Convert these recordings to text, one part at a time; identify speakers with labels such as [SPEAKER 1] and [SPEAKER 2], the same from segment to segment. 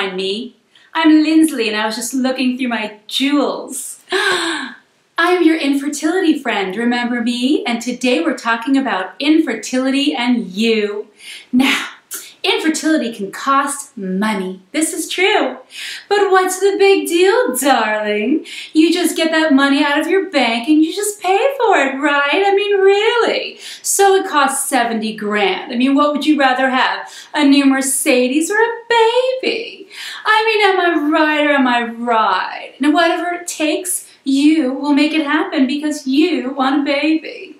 [SPEAKER 1] mind me. I'm Lindsley and I was just looking through my jewels. I'm your infertility friend, remember me? And today we're talking about infertility and you. Now, infertility can cost money. This is true. But what's the big deal, darling? You just get that money out of your bank and you just pay for it, right? I mean, really? So it costs 70 grand. I mean, what would you rather have? A new Mercedes or a baby? I mean, am I right or am I right? Now, whatever it takes, you will make it happen because you want a baby.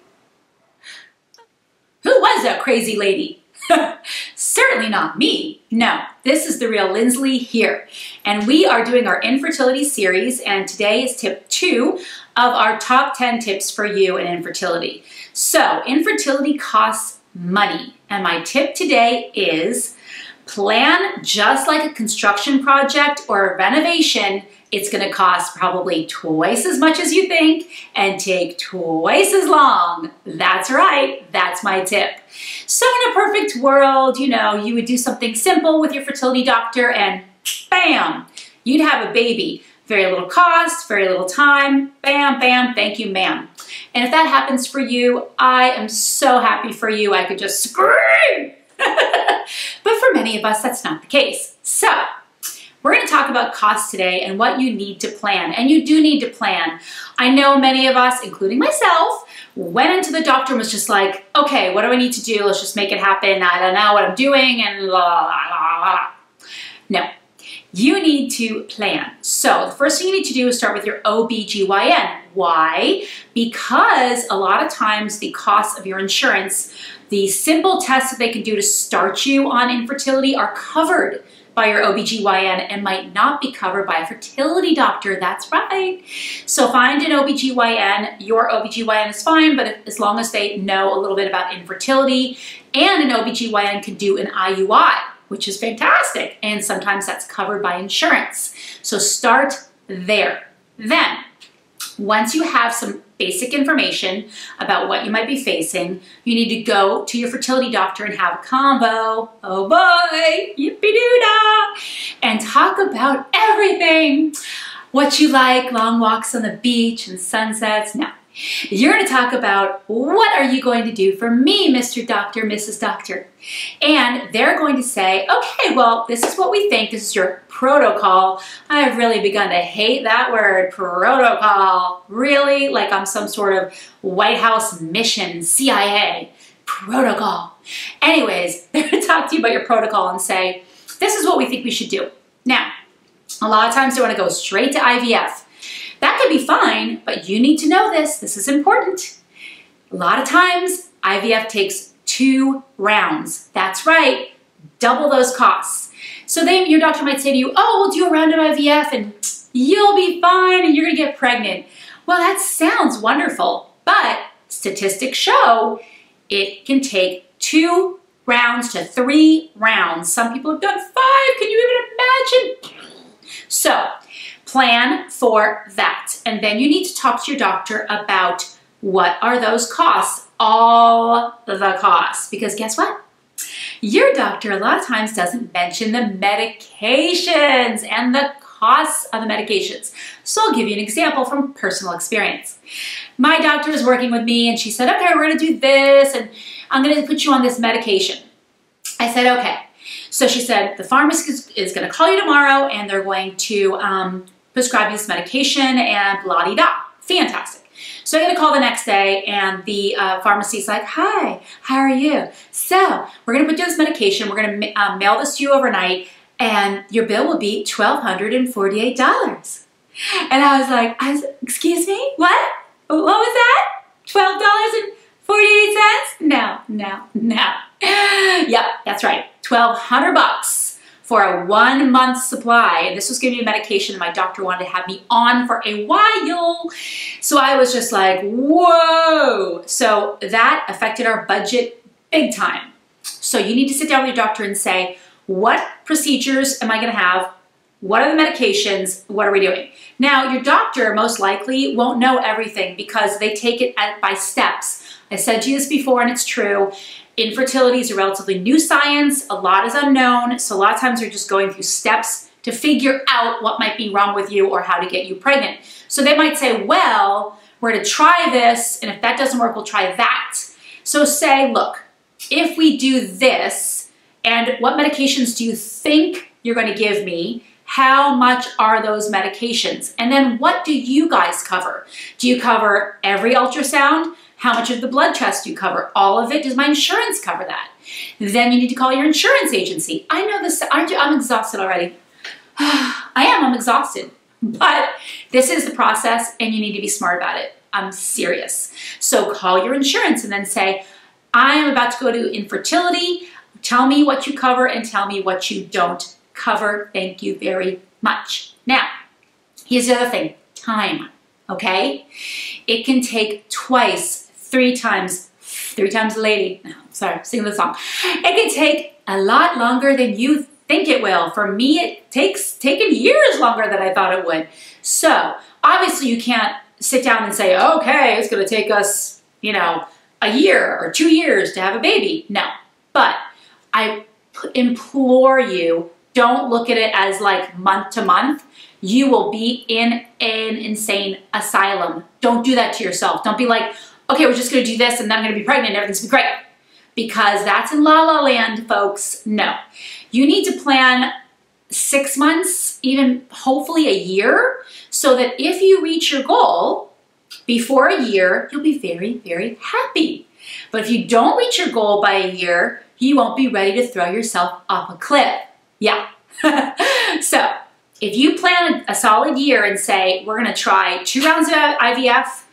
[SPEAKER 1] Who was that crazy lady? Certainly not me. No, this is the real Lindsley here. And we are doing our infertility series, and today is tip 2 of our top 10 tips for you in infertility. So, infertility costs money. And my tip today is plan just like a construction project or a renovation. It's going to cost probably twice as much as you think and take twice as long. That's right. That's my tip. So in a perfect world, you know, you would do something simple with your fertility doctor and bam, you'd have a baby. Very little cost, very little time. Bam, bam, thank you, ma'am. And if that happens for you, I am so happy for you. I could just scream. But for many of us, that's not the case. So we're going to talk about costs today and what you need to plan. And you do need to plan. I know many of us, including myself, went into the doctor and was just like, okay, what do I need to do? Let's just make it happen. I don't know what I'm doing and la la la la. No, you need to plan. So the first thing you need to do is start with your OBGYN. Why? Because a lot of times the cost of your insurance, the simple tests that they can do to start you on infertility are covered by your OBGYN and might not be covered by a fertility doctor. That's right. So find an OBGYN. Your OBGYN is fine, but as long as they know a little bit about infertility, and an OBGYN can do an IUI, which is fantastic. And sometimes that's covered by insurance. So start there. Then, once you have some basic information about what you might be facing, you need to go to your fertility doctor and have a combo. Oh boy, yippee-doo-dah! And talk about everything. What you like, long walks on the beach and sunsets. Now, you're going to talk about what are you going to do for me, Mr. Doctor, Mrs. Doctor. And they're going to say, okay, well, this is what we think. This is your protocol. I've really begun to hate that word, protocol. Really? Like I'm some sort of White House mission, CIA, protocol. Anyways, they're going to talk to you about your protocol and say, this is what we think we should do. Now, a lot of times they want to go straight to IVF. That could be fine, but you need to know this. This is important. A lot of times, IVF takes 2 rounds. That's right, double those costs. So then your doctor might say to you, oh, we'll do a round of IVF and you'll be fine and you're gonna get pregnant. Well, that sounds wonderful, but statistics show it can take 2 rounds to 3 rounds. Some people have done 5, can you even imagine? So, plan for that. And then you need to talk to your doctor about what are those costs, all the costs. Because guess what? Your doctor a lot of times doesn't mention the medications and the costs of the medications. So I'll give you an example from personal experience. My doctor is working with me and she said, okay, we're gonna do this and I'm gonna put you on this medication. I said, okay. So she said, the pharmacist is gonna call you tomorrow and they're going to prescribe you this medication and blah-de-da. Fantastic. So I get a call the next day and the pharmacy's like, hi, how are you? So we're gonna put you on this medication, we're gonna mail this to you overnight and your bill will be $1,248. And I was like, excuse me, what? What was that? $12.48? No. Yep, that's right, 1,200 bucks for a 1-month supply. And this was gonna be a medication that my doctor wanted to have me on for a while. So I was just like, whoa. So that affected our budget big time. So you need to sit down with your doctor and say, what procedures am I gonna have? What are the medications? What are we doing? Now, your doctor most likely won't know everything because they take it by steps. I said to you this before and it's true. Infertility is a relatively new science. A lot is unknown. So a lot of times they're just going through steps to figure out what might be wrong with you or how to get you pregnant. So they might say, well, we're going to try this, and if that doesn't work, we'll try that. So say, look, if we do this, and what medications do you think you're going to give me? How much are those medications? And then what do you guys cover? Do you cover every ultrasound? How much of the blood test do you cover? All of it? Does my insurance cover that? Then you need to call your insurance agency. I know this, I'm exhausted already. I'm exhausted. But this is the process and you need to be smart about it. I'm serious. So call your insurance and then say, I am about to go to infertility. Tell me what you cover and tell me what you don't cover. Thank you very much. Now, here's the other thing, time, okay? It can take twice, three times a lady. No, sorry, sing the song. It can take a lot longer than you think it will. For me, it taken years longer than I thought it would. So obviously you can't sit down and say, okay, it's gonna take us, you know, a year or 2 years to have a baby. No, but I implore you, don't look at it as like month to month. You will be in an insane asylum. Don't do that to yourself. Don't be like, okay, we're just gonna do this and then I'm gonna be pregnant and everything's gonna be great. Because that's in la la land, folks. No. You need to plan 6 months, even hopefully a year, so that if you reach your goal before a year, you'll be very, very happy. But if you don't reach your goal by a year, you won't be ready to throw yourself off a cliff. Yeah. So if you plan a solid year and say, we're gonna try 2 rounds of IVF,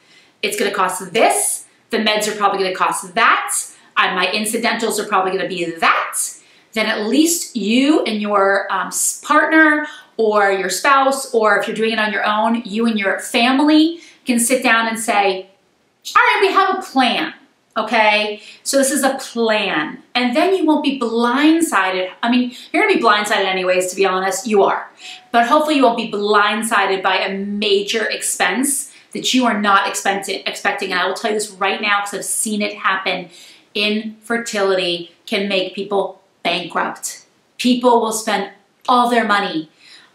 [SPEAKER 1] it's gonna cost this, the meds are probably gonna cost that, my incidentals are probably gonna be that, then at least you and your partner or your spouse, or if you're doing it on your own, you and your family can sit down and say, all right, we have a plan, okay? So this is a plan. And then you won't be blindsided. I mean, you're gonna be blindsided anyways, to be honest, you are. But hopefully you won't be blindsided by a major expense that you are not expecting. And I will tell you this right now because I've seen it happen. Infertility can make people bankrupt. People will spend all their money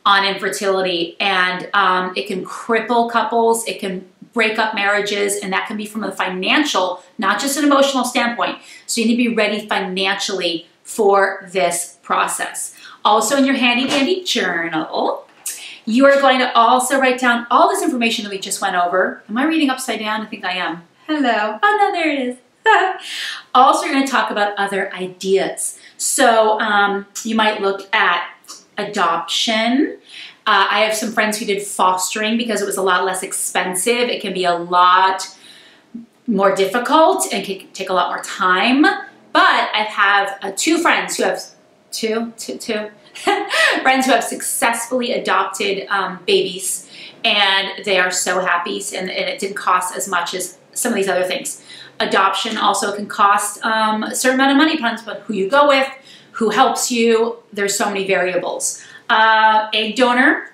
[SPEAKER 1] on infertility and it can cripple couples, it can break up marriages, and that can be from a financial, not just an emotional standpoint. So you need to be ready financially for this process. Also in your handy dandy journal, you are going to also write down all this information that we just went over. Am I reading upside down? I think I am. Hello. Oh no, there it is. Also, you're going to talk about other ideas. So you might look at adoption. I have some friends who did fostering because it was a lot less expensive. It can be a lot more difficult and can take a lot more time. But I have 2 friends who have friends who have successfully adopted babies, and they are so happy, and it didn't cost as much as some of these other things. Adoption also can cost a certain amount of money, depends on who you go with, who helps you. There's so many variables. Egg donor,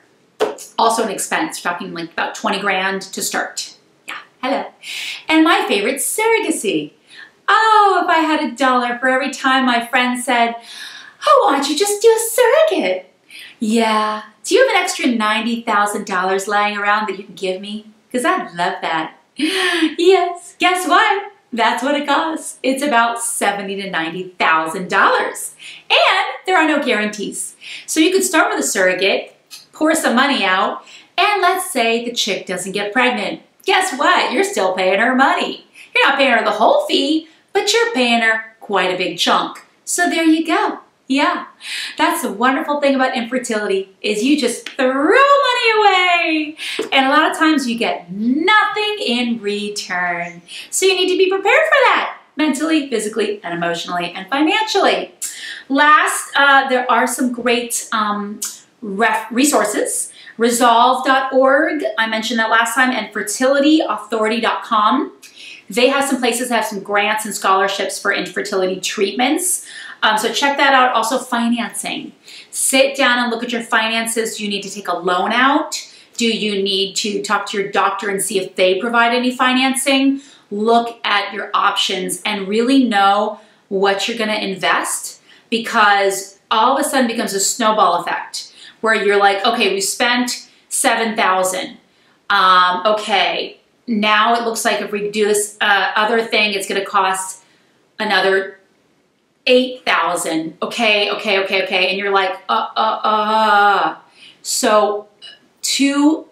[SPEAKER 1] also an expense. We're talking like about 20 grand to start. Yeah, hello. And my favorite, surrogacy. Oh, if I had $1 for every time my friend said, oh, why don't you just do a surrogate? Yeah. Do you have an extra $90,000 lying around that you can give me? Because I'd love that. Yes. Guess what? That's what it costs. It's about $70,000 to $90,000. And there are no guarantees. So you could start with a surrogate, pour some money out, and let's say the chick doesn't get pregnant. Guess what? You're still paying her money. You're not paying her the whole fee, but you're paying her quite a big chunk. So there you go. Yeah, that's the wonderful thing about infertility is you just throw money away. And a lot of times you get nothing in return. So you need to be prepared for that mentally, physically, and emotionally, and financially. Last, there are some great resources. Resolve.org, I mentioned that last time, and fertilityauthority.com. They have some places that have some grants and scholarships for infertility treatments. So check that out. Also financing. Sit down and look at your finances. Do you need to take a loan out? Do you need to talk to your doctor and see if they provide any financing? Look at your options and really know what you're going to invest, because all of a sudden it becomes a snowball effect. where you're like, okay, we spent $7,000. Okay, now it looks like if we do this other thing, it's going to cost another $8,000. Okay. And you're like, So to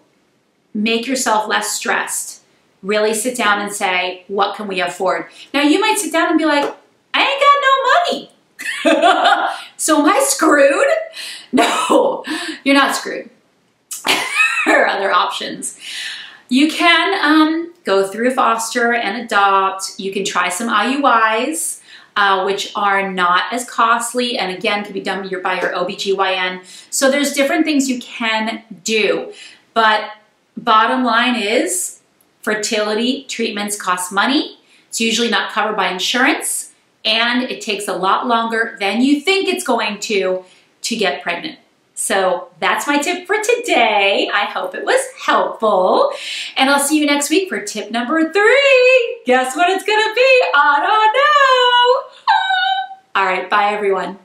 [SPEAKER 1] make yourself less stressed, really sit down and say, what can we afford? Now you might sit down and be like, I ain't got no money. So am I screwed? No, you're not screwed. There are other options. You can go through foster and adopt. You can try some IUIs, which are not as costly and again can be done by your OBGYN. So there's different things you can do. But bottom line is fertility treatments cost money. It's usually not covered by insurance and it takes a lot longer than you think it's going to get pregnant. So that's my tip for today. I hope it was helpful. And I'll see you next week for tip number 3. Guess what it's gonna be? I don't know. All right, bye everyone.